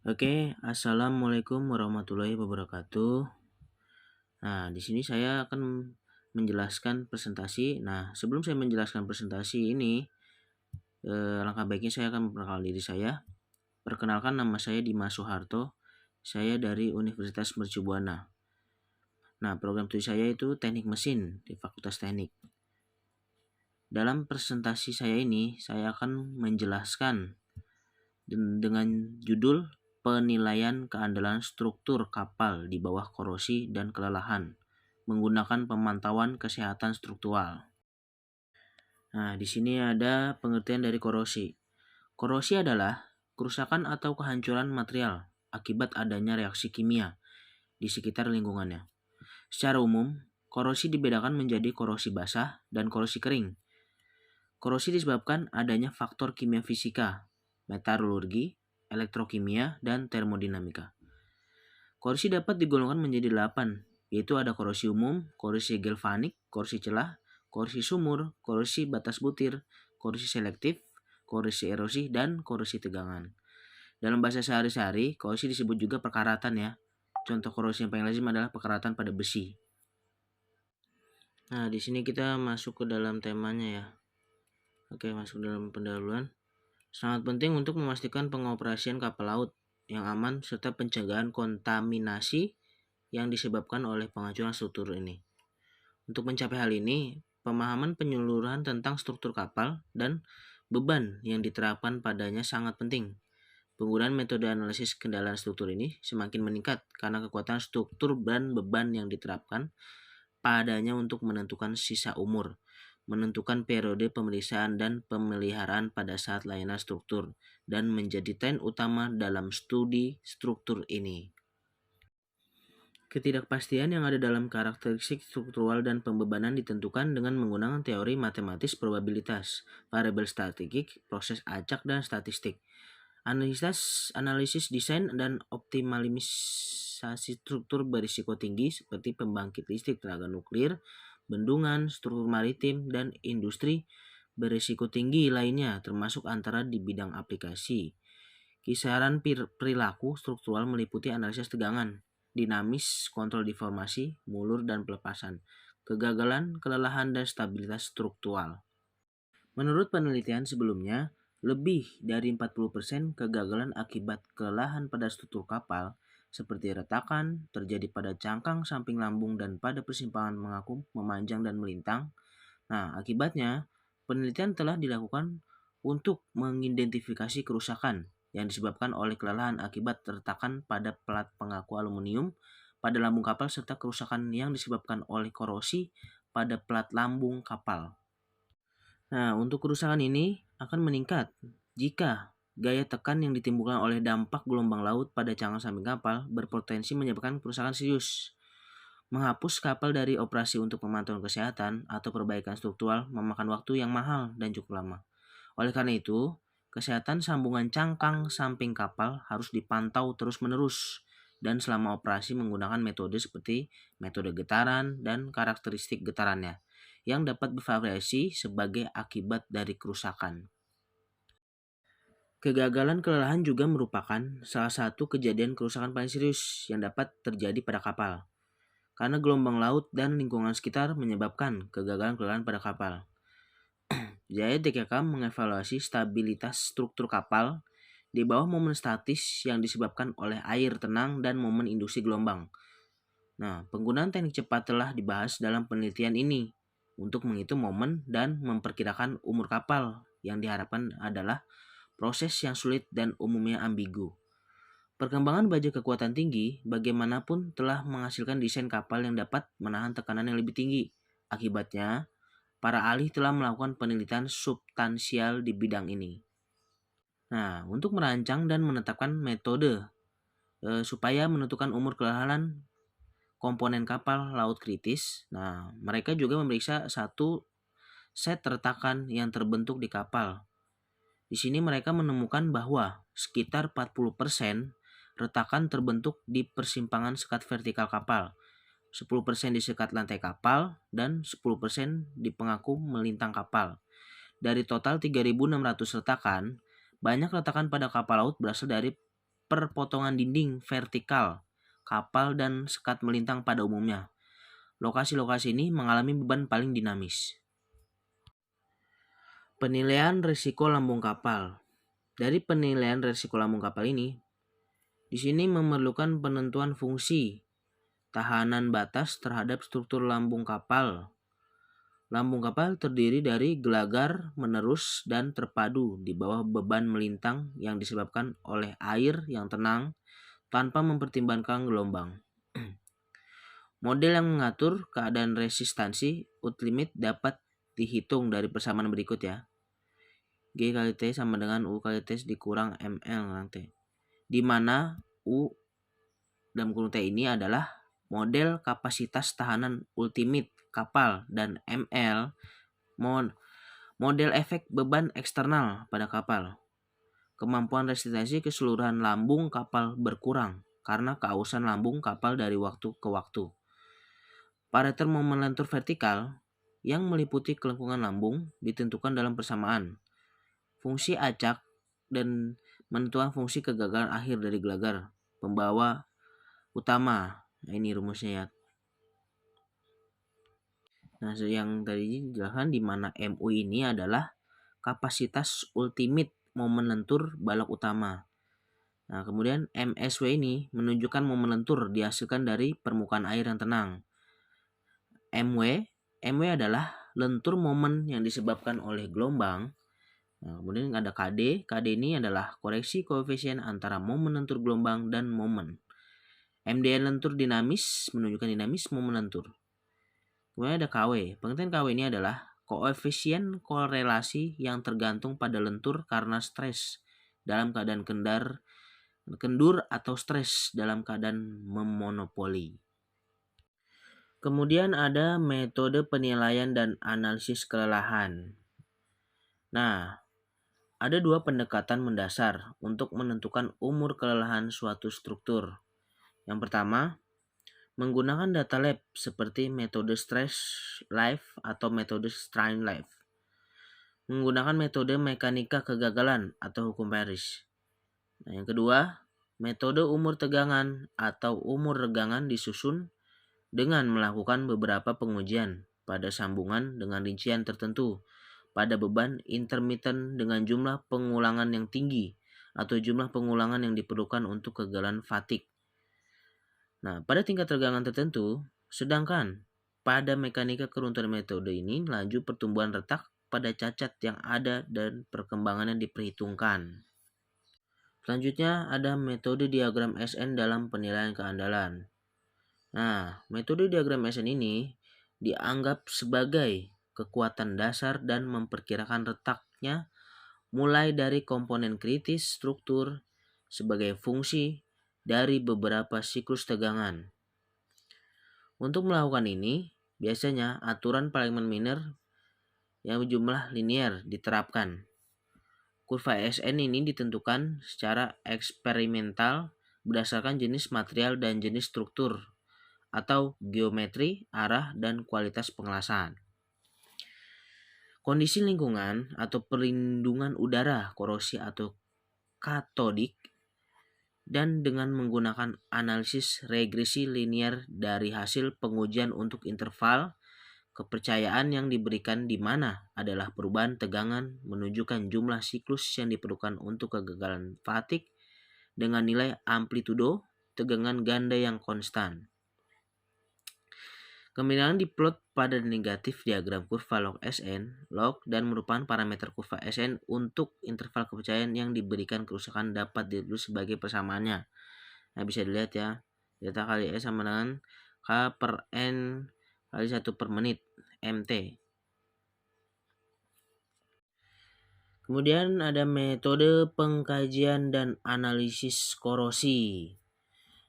Oke, assalamualaikum warahmatullahi wabarakatuh. Nah, di sini saya akan menjelaskan presentasi. Nah, sebelum saya menjelaskan presentasi ini, langkah baiknya saya akan memperkenalkan diri saya. Perkenalkan, nama saya Dimas Soeharto. Saya dari Universitas Mercu Buana. Nah, program studi saya itu Teknik Mesin di Fakultas Teknik. Dalam presentasi saya ini, saya akan menjelaskan dengan judul penilaian keandalan struktur kapal di bawah korosi dan kelelahan menggunakan pemantauan kesehatan struktural. Nah, di sini ada pengertian dari korosi. Korosi adalah kerusakan atau kehancuran material akibat adanya reaksi kimia di sekitar lingkungannya. Secara umum, korosi dibedakan menjadi korosi basah dan korosi kering. Korosi disebabkan adanya faktor kimia fisika, metalurgi, elektrokimia, dan termodinamika. Korosi dapat digolongkan menjadi 8, yaitu ada korosi umum, korosi galvanik, korosi celah, korosi sumur, korosi batas butir, korosi selektif, korosi erosi, dan korosi tegangan. Dalam bahasa sehari-hari, korosi disebut juga perkaratan ya. Contoh korosi yang paling lazim adalah perkaratan pada besi. Nah, di sini kita masuk ke dalam temanya ya. Oke, masuk dalam pendahuluan. Sangat penting untuk memastikan pengoperasian kapal laut yang aman serta pencegahan kontaminasi yang disebabkan oleh penghancuran struktur ini. Untuk mencapai hal ini, pemahaman penyeluruhan tentang struktur kapal dan beban yang diterapkan padanya sangat penting. Penggunaan metode analisis kendala struktur ini semakin meningkat karena kekuatan struktur dan beban yang diterapkan padanya untuk menentukan sisa umur, menentukan periode pemeriksaan dan pemeliharaan pada saat layanan struktur, dan menjadi tren utama dalam studi struktur ini. Ketidakpastian yang ada dalam karakteristik struktural dan pembebanan ditentukan dengan menggunakan teori matematis probabilitas, variabel statistik, proses acak, dan statistik. Analisis desain dan optimalisasi struktur berisiko tinggi seperti pembangkit listrik tenaga nuklir, bendungan, struktur maritim, dan industri berisiko tinggi lainnya termasuk antara di bidang aplikasi. Kisaran perilaku struktural meliputi analisis tegangan, dinamis, kontrol deformasi, mulur dan pelepasan, kegagalan, kelelahan, dan stabilitas struktural. Menurut penelitian sebelumnya, lebih dari 40% kegagalan akibat kelelahan pada struktur kapal seperti retakan terjadi pada cangkang samping lambung dan pada persimpangan mengapung, memanjang dan melintang. Nah, akibatnya penelitian telah dilakukan untuk mengidentifikasi kerusakan yang disebabkan oleh kelelahan akibat retakan pada pelat pengaku aluminium pada lambung kapal serta kerusakan yang disebabkan oleh korosi pada pelat lambung kapal. Nah, untuk kerusakan ini akan meningkat jika gaya tekan yang ditimbulkan oleh dampak gelombang laut pada cangkang samping kapal berpotensi menyebabkan kerusakan serius. Menghapus kapal dari operasi untuk pemantauan kesehatan atau perbaikan struktural memakan waktu yang mahal dan cukup lama. Oleh karena itu, kesehatan sambungan cangkang samping kapal harus dipantau terus-menerus dan selama operasi menggunakan metode seperti metode getaran dan karakteristik getarannya yang dapat bervariasi sebagai akibat dari kerusakan. Kegagalan kelelahan juga merupakan salah satu kejadian kerusakan paling serius yang dapat terjadi pada kapal, karena gelombang laut dan lingkungan sekitar menyebabkan kegagalan kelelahan pada kapal. Jaya DKK mengevaluasi stabilitas struktur kapal di bawah momen statis yang disebabkan oleh air tenang dan momen induksi gelombang. Nah, penggunaan teknik cepat telah dibahas dalam penelitian ini untuk menghitung momen dan memperkirakan umur kapal yang diharapkan adalah proses yang sulit dan umumnya ambigu. Perkembangan baja kekuatan tinggi bagaimanapun telah menghasilkan desain kapal yang dapat menahan tekanan yang lebih tinggi. Akibatnya, para ahli telah melakukan penelitian substansial di bidang ini. Nah, untuk merancang dan menetapkan metode supaya menentukan umur kelelahan komponen kapal laut kritis. Nah, mereka juga memeriksa satu set retakan yang terbentuk di kapal. Di sini mereka menemukan bahwa sekitar 40% retakan terbentuk di persimpangan sekat vertikal kapal, 10% di sekat lantai kapal, dan 10% di pengaku melintang kapal. Dari total 3.600 retakan, banyak retakan pada kapal laut berasal dari perpotongan dinding vertikal kapal dan sekat melintang pada umumnya. Lokasi-lokasi ini mengalami beban paling dinamis. Penilaian risiko lambung kapal. Dari penilaian risiko lambung kapal ini, di sini memerlukan penentuan fungsi tahanan batas terhadap struktur lambung kapal. Lambung kapal terdiri dari gelagar, menerus, dan terpadu di bawah beban melintang yang disebabkan oleh air yang tenang tanpa mempertimbangkan gelombang. Model yang mengatur keadaan resistansi limit dapat dihitung dari persamaan berikut ya. G kali T sama dengan U kali T dikurang ML nanti. Di mana U dalam kurung T ini adalah model kapasitas tahanan ultimate kapal dan ML model efek beban eksternal pada kapal. Kemampuan resistensi keseluruhan lambung kapal berkurang karena keausan lambung kapal dari waktu ke waktu. Parameter momen lentur vertikal yang meliputi kelengkungan lambung ditentukan dalam persamaan. Fungsi acak dan menentukan fungsi kegagalan akhir dari gelagar pembawa utama. Nah, ini rumusnya ya. Nah, yang tadi dijelaskan di mana MU ini adalah kapasitas ultimate momen lentur balok utama. Nah, kemudian MSW ini menunjukkan momen lentur dihasilkan dari permukaan air yang tenang. MW adalah lentur momen yang disebabkan oleh gelombang. Nah, kemudian ada KD ini adalah koreksi koefisien antara momen lentur gelombang dan momen. MDN lentur dinamis menunjukkan dinamis momen lentur. Kemudian ada KW. Pengertian KW ini adalah koefisien korelasi yang tergantung pada lentur karena stres dalam keadaan kendur atau stres dalam keadaan memonopoli. Kemudian ada metode penilaian dan analisis kelelahan. Nah, ada dua pendekatan mendasar untuk menentukan umur kelelahan suatu struktur. Yang pertama, menggunakan data lab seperti metode stress life atau metode strain life. Menggunakan metode mekanika kegagalan atau hukum Paris. Nah, yang kedua, metode umur tegangan atau umur regangan disusun dengan melakukan beberapa pengujian pada sambungan dengan rincian tertentu pada beban intermittent dengan jumlah pengulangan yang tinggi atau jumlah pengulangan yang diperlukan untuk kegagalan fatigue. Nah, pada tingkat tegangan tertentu, sedangkan pada mekanika keruntuhan metode ini laju pertumbuhan retak pada cacat yang ada dan perkembangannya diperhitungkan. Selanjutnya ada metode diagram SN dalam penilaian keandalan. Nah, metode diagram SN ini dianggap sebagai kekuatan dasar dan memperkirakan retaknya mulai dari komponen kritis struktur sebagai fungsi dari beberapa siklus tegangan. Untuk melakukan ini, biasanya aturan Feynman Miner yang berjumlah linear diterapkan. Kurva SN ini ditentukan secara eksperimental berdasarkan jenis material dan jenis struktur atau geometri, arah, dan kualitas pengelasan. Kondisi lingkungan atau perlindungan udara, korosi atau katodik, dan dengan menggunakan analisis regresi linear dari hasil pengujian untuk interval kepercayaan yang diberikan di mana adalah perubahan tegangan menunjukkan jumlah siklus yang diperlukan untuk kegagalan fatigue dengan nilai amplitudo tegangan ganda yang konstan. Kemiringan diplot pada negatif diagram kurva log SN, log dan merupakan parameter kurva SN untuk interval kepercayaan yang diberikan kerusakan dapat ditulis sebagai persamaannya. Nah, bisa dilihat ya, delta kali S sama dengan K per N kali 1 per menit, MT. Kemudian ada metode pengkajian dan analisis korosi.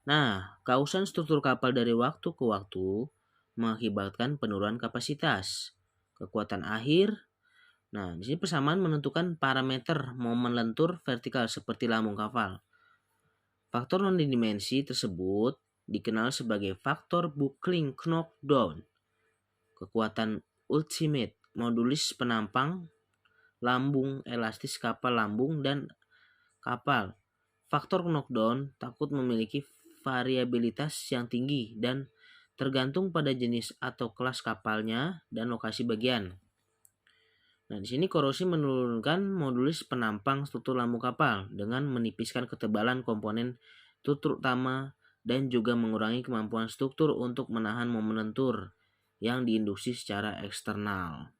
Nah, kausan struktur kapal dari waktu ke waktu mengakibatkan penurunan kapasitas, kekuatan akhir. Nah, di sini persamaan menentukan parameter momen lentur vertikal seperti lambung kapal. Faktor non-dimensi tersebut dikenal sebagai faktor buckling knockdown, kekuatan ultimate modulis penampang, lambung elastis kapal lambung dan kapal, Faktor knockdown takut memiliki variabilitas yang tinggi dan tergantung pada jenis atau kelas kapalnya dan lokasi bagian. Nah, di sini korosi menurunkan modulus penampang struktur lambung kapal dengan menipiskan ketebalan komponen struktur utama dan juga mengurangi kemampuan struktur untuk menahan momen lentur yang diinduksi secara eksternal.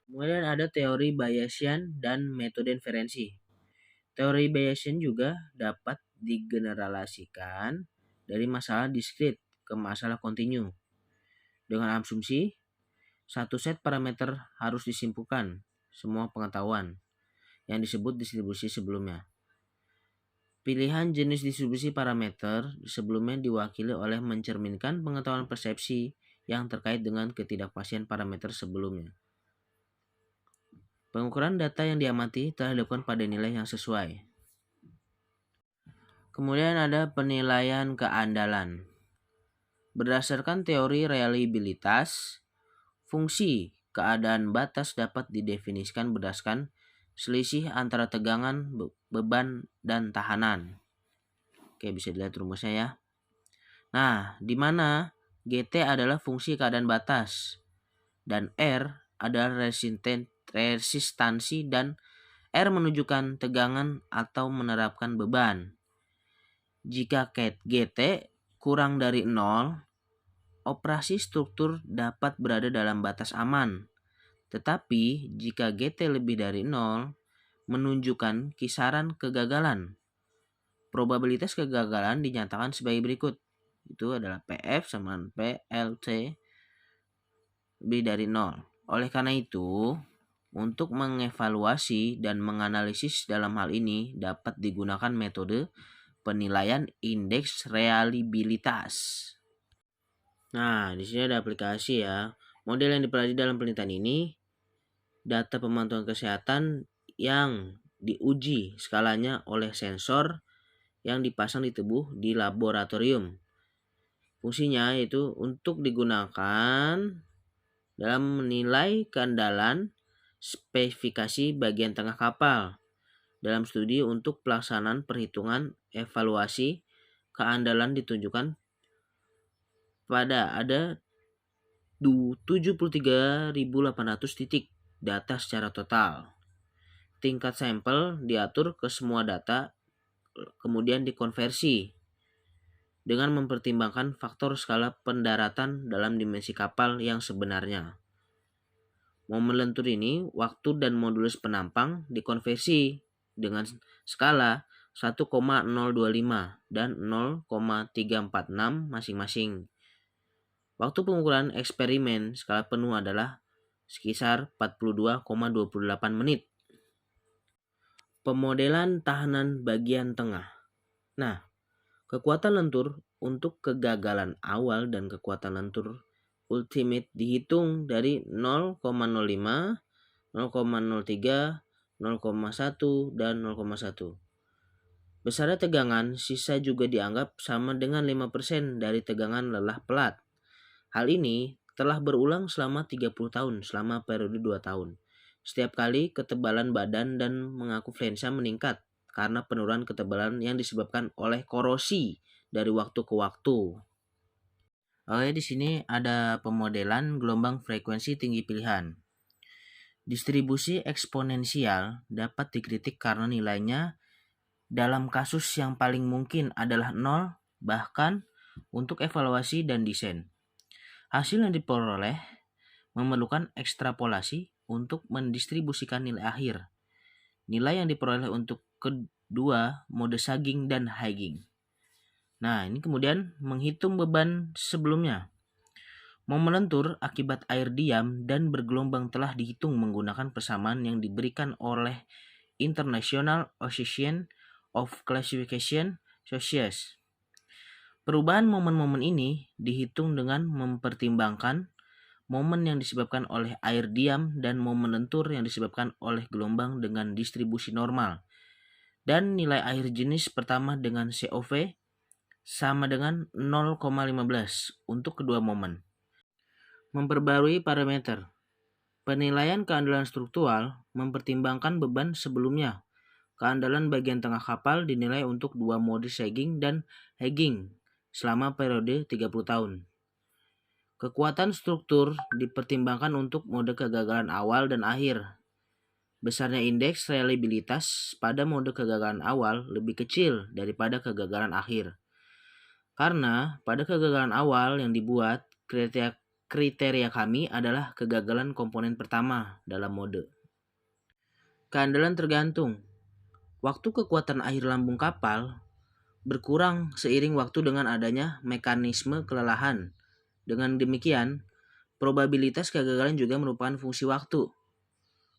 Kemudian ada teori Bayesian dan metode inferensi. Teori Bayesian juga dapat digeneralisasikan dari masalah diskrit ke masalah kontinu. Dengan asumsi, satu set parameter harus disimpulkan semua pengetahuan yang disebut distribusi sebelumnya. Pilihan jenis distribusi parameter sebelumnya diwakili oleh mencerminkan pengetahuan persepsi yang terkait dengan ketidakpastian parameter sebelumnya. Pengukuran data yang diamati telah dilakukan pada nilai yang sesuai. Kemudian ada penilaian keandalan. Berdasarkan teori reliabilitas, fungsi keadaan batas dapat didefinisikan berdasarkan selisih antara tegangan, beban, dan tahanan. Oke, bisa dilihat rumusnya ya. Nah, di mana GT adalah fungsi keadaan batas dan R adalah resistansi dan R menunjukkan tegangan atau menerapkan beban. Jika GT kurang dari 0, operasi struktur dapat berada dalam batas aman. Tetapi jika GT lebih dari 0, menunjukkan kisaran kegagalan. Probabilitas kegagalan dinyatakan sebagai berikut. Itu adalah PF sama PLC lebih dari 0. Oleh karena itu, untuk mengevaluasi dan menganalisis dalam hal ini dapat digunakan metode penilaian indeks reliabilitas. Nah, di sini ada aplikasi ya. Model yang dipelajari dalam penelitian ini data pemantauan kesehatan yang diuji skalanya oleh sensor yang dipasang di tubuh di laboratorium. Fungsinya yaitu untuk digunakan dalam menilai keandalan spesifikasi bagian tengah kapal dalam studi untuk pelaksanaan perhitungan evaluasi keandalan ditunjukkan pada ada 73.800 titik data secara total. Tingkat sampel diatur ke semua data kemudian dikonversi dengan mempertimbangkan faktor skala pendaratan dalam dimensi kapal yang sebenarnya. Momen lentur ini, waktu dan modulus penampang dikonversi dengan skala 1,025 dan 0,346 masing-masing. Waktu pengukuran eksperimen skala penuh adalah sekitar 42,28 menit. Pemodelan tahanan bagian tengah. Nah, kekuatan lentur untuk kegagalan awal dan kekuatan lentur ultimate dihitung dari 0,05, 0,03, 0,1, dan 0,1. Besarnya tegangan sisa juga dianggap sama dengan 5% dari tegangan lelah pelat. Hal ini telah berulang selama 30 tahun selama periode 2 tahun. Setiap kali ketebalan badan dan mengaku flensa meningkat karena penurunan ketebalan yang disebabkan oleh korosi dari waktu ke waktu. Oke, di sini ada pemodelan gelombang frekuensi tinggi pilihan. Distribusi eksponensial dapat dikritik karena nilainya dalam kasus yang paling mungkin adalah 0, bahkan untuk evaluasi dan desain. Hasil yang diperoleh memerlukan ekstrapolasi untuk mendistribusikan nilai akhir. Nilai yang diperoleh untuk kedua mode sagging dan higging. Nah, ini kemudian menghitung beban sebelumnya. Momen lentur akibat air diam dan bergelombang telah dihitung menggunakan persamaan yang diberikan oleh International Association of Classification Societies. Perubahan momen-momen ini dihitung dengan mempertimbangkan momen yang disebabkan oleh air diam dan momen lentur yang disebabkan oleh gelombang dengan distribusi normal. Dan nilai air jenis pertama dengan COV sama dengan 0,15 untuk kedua momen. Memperbarui parameter. Penilaian keandalan struktural mempertimbangkan beban sebelumnya Keandalan bagian tengah kapal dinilai untuk 2 mode sagging dan hagging selama periode 30 tahun. Kekuatan struktur dipertimbangkan untuk mode kegagalan awal dan akhir. Besarnya indeks reliabilitas pada mode kegagalan awal lebih kecil daripada kegagalan akhir. Karena pada kegagalan awal yang dibuat, kriteria kami adalah kegagalan komponen pertama dalam mode. Keandalan tergantung. Waktu kekuatan akhir lambung kapal berkurang seiring waktu dengan adanya mekanisme kelelahan. Dengan demikian, probabilitas kegagalan juga merupakan fungsi waktu.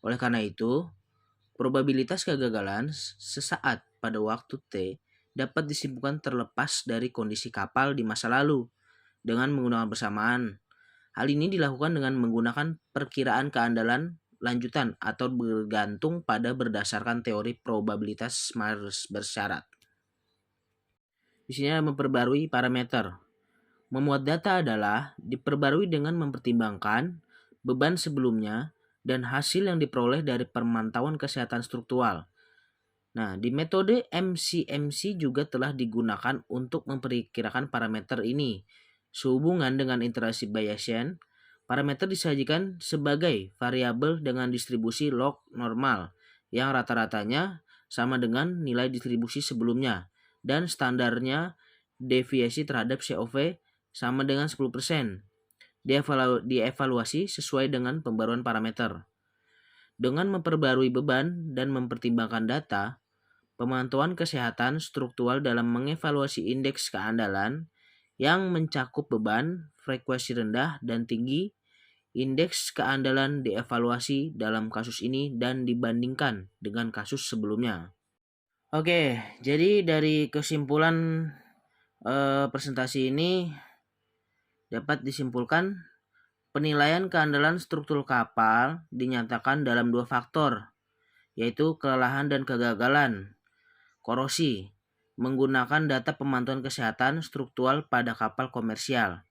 Oleh karena itu, probabilitas kegagalan sesaat pada waktu T dapat disimpulkan terlepas dari kondisi kapal di masa lalu dengan menggunakan persamaan. Hal ini dilakukan dengan menggunakan perkiraan keandalan lanjutan atau bergantung pada berdasarkan teori probabilitas bersyarat. Di sini ada memperbarui parameter. Memuat data adalah diperbarui dengan mempertimbangkan beban sebelumnya dan hasil yang diperoleh dari pemantauan kesehatan struktural. Nah, di metode MCMC juga telah digunakan untuk memperkirakan parameter ini. Sehubungan dengan interaksi Bayesian, parameter disajikan sebagai variabel dengan distribusi log normal yang rata-ratanya sama dengan nilai distribusi sebelumnya dan standarnya deviasi terhadap COV sama dengan 10%. Dievaluasi sesuai dengan pembaruan parameter. Dengan memperbarui beban dan mempertimbangkan data, pemantauan kesehatan struktural dalam mengevaluasi indeks keandalan yang mencakup beban, frekuensi rendah dan tinggi, indeks keandalan dievaluasi dalam kasus ini dan dibandingkan dengan kasus sebelumnya. Oke, jadi dari kesimpulan presentasi ini dapat disimpulkan penilaian keandalan struktur kapal dinyatakan dalam 2 faktor, yaitu kelelahan dan kegagalan. Korosi, menggunakan data pemantauan kesehatan struktural pada kapal komersial.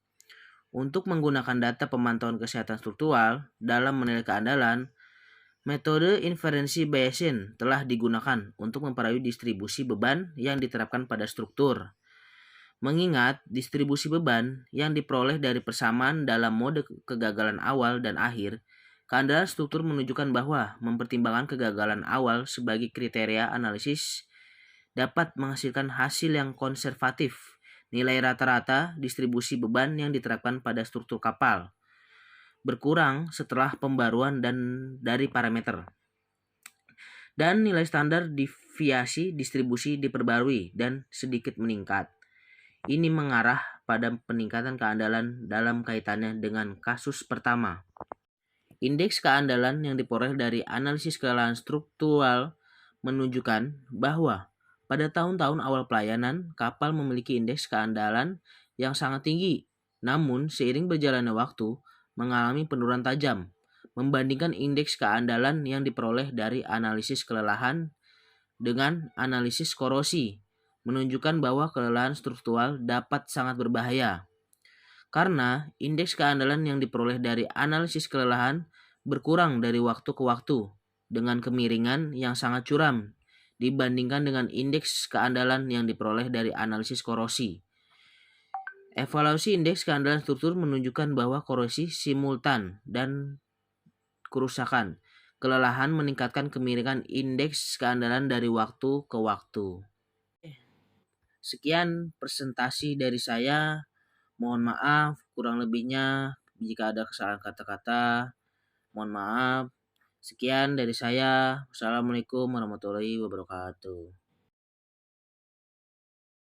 Untuk menggunakan data pemantauan kesehatan struktural dalam menilai keandalan, metode inferensi Bayesian telah digunakan untuk memperoleh distribusi beban yang diterapkan pada struktur. Mengingat distribusi beban yang diperoleh dari persamaan dalam mode kegagalan awal dan akhir, keandalan struktur menunjukkan bahwa mempertimbangkan kegagalan awal sebagai kriteria analisis dapat menghasilkan hasil yang konservatif, nilai rata-rata distribusi beban yang diterapkan pada struktur kapal berkurang setelah pembaruan dari parameter. Dan nilai standar deviasi distribusi diperbarui dan sedikit meningkat. Ini mengarah pada peningkatan keandalan dalam kaitannya dengan kasus pertama. Indeks keandalan yang diperoleh dari analisis kelelahan struktural menunjukkan bahwa pada tahun-tahun awal pelayanan, kapal memiliki indeks keandalan yang sangat tinggi. Namun, seiring berjalannya waktu, mengalami penurunan tajam membandingkan indeks keandalan yang diperoleh dari analisis kelelahan dengan analisis korosi, menunjukkan bahwa kelelahan struktural dapat sangat berbahaya. Karena indeks keandalan yang diperoleh dari analisis kelelahan berkurang dari waktu ke waktu dengan kemiringan yang sangat curam dibandingkan dengan indeks keandalan yang diperoleh dari analisis korosi. Evaluasi indeks keandalan struktur menunjukkan bahwa korosi simultan dan kerusakan kelelahan meningkatkan kemiringan indeks keandalan dari waktu ke waktu. Sekian presentasi dari saya. Mohon maaf kurang lebihnya jika ada kesalahan kata-kata. Mohon maaf. Sekian dari saya. Wassalamualaikum warahmatullahi wabarakatuh.